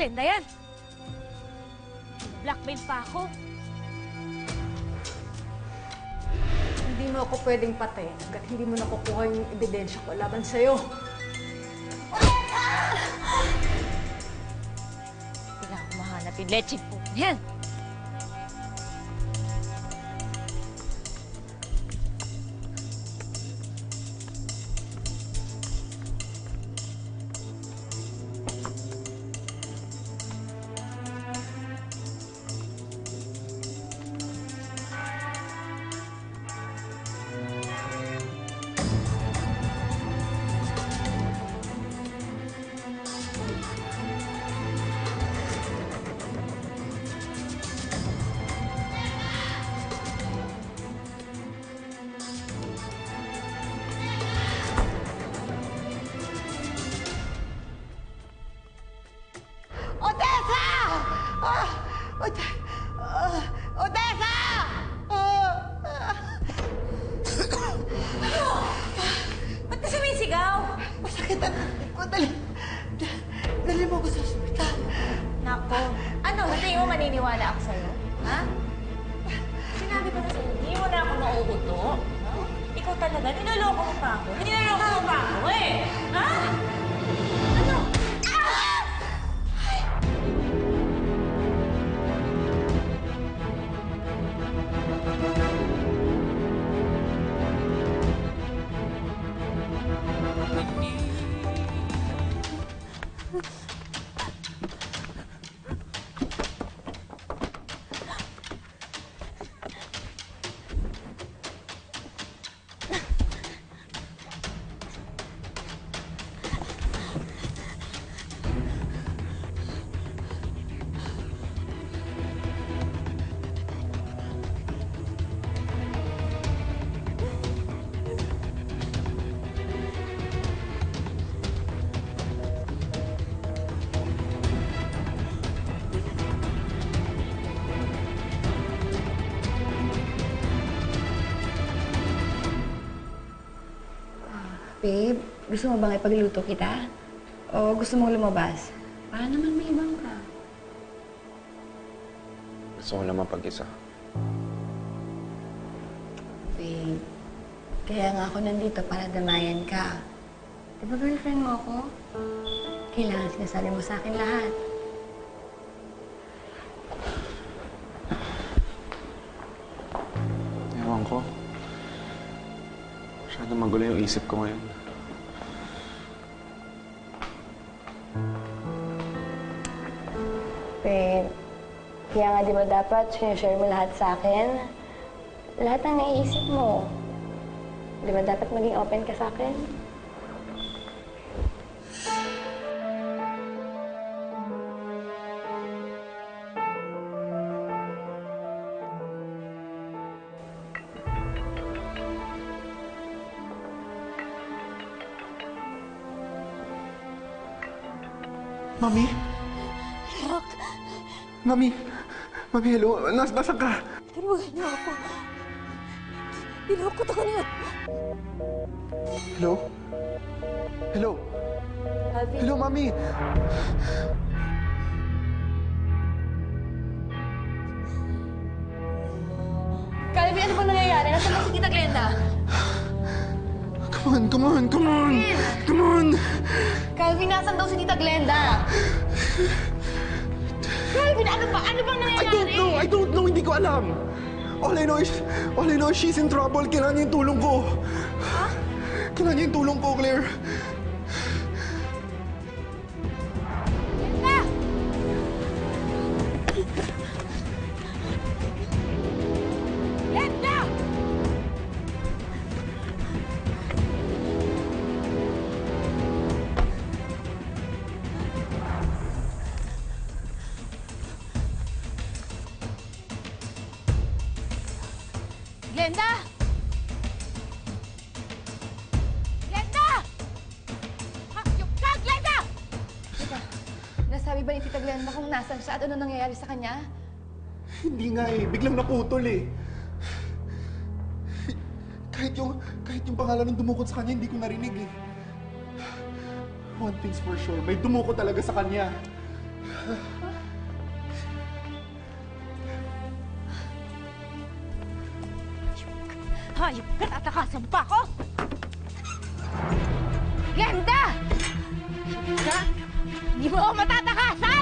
Glenda yan! Blackmail pa ako. Hindi mo ako pwedeng patayin hanggat hindi mo nakukuha yung ebidensya ko laban sa'yo. Kailangan ko mahanap yung lecheng po. Yan! Odessa! Ba't ka sumisigaw? Masakit ang titik ko. Dali mo ko sa ospital. Nako, ano? Hindi mo maniniwala ako sa'yo? Ha? Sinabi ko na sa'yo, hindi mo na ako nauuto. No? Ikaw talaga, niloloko mo pa ako. Niloloko mo pa ako eh! Ha? Ano? Ah! Babe, gusto mo bang ipagluto kita? O gusto mong lumabas? Para naman may ibang ka. Gusto ko naman pag-isa. Babe, kaya nga ako nandito para damayan ka. Di ba girlfriend mo ako? Kailangan sinasabi mo sa akin lahat. Ewan ko. Masyado magulo yung isip ko ngayon. Babe, kaya nga di ba dapat sinishare mo lahat sa akin? Lahat ng naiisip mo. Di ba dapat maging open ka sa akin? Mami? Mami? Mami, hello? Nasaan ka? Tulungan niyo ako. Pinukot ako niyo. Hello? Hello? Alvin. Hello, Mami? Calvin, ano bang nangyayari? Nasaan ba si Tita Glenda? Come on, come on, come on! Come on! Calvin, nasaan daw si Tita Glenda? Calvin, ano ba? Ano bang nangyayari? I don't know, hindi ko alam. All I know is she's in trouble. Kailangan niya yung tulong ko. Ha? Kailangan niya yung tulong ko, Claire. Glenda! Glenda! Glenda! Glenda! Hayop ka, Glenda! Nasabi ba ni Tita Glenda kung nasan siya at ano nangyayari sa kanya? Hindi nga eh. Biglang naputol eh. Kahit yung pangalan ng dumukot sa kanya, hindi ko narinig eh. One thing's for sure, may dumukot talaga sa kanya. Hayop ka, tatakasan pa ako! Ganda! Hayop ka? Hindi mo ako matatakasan!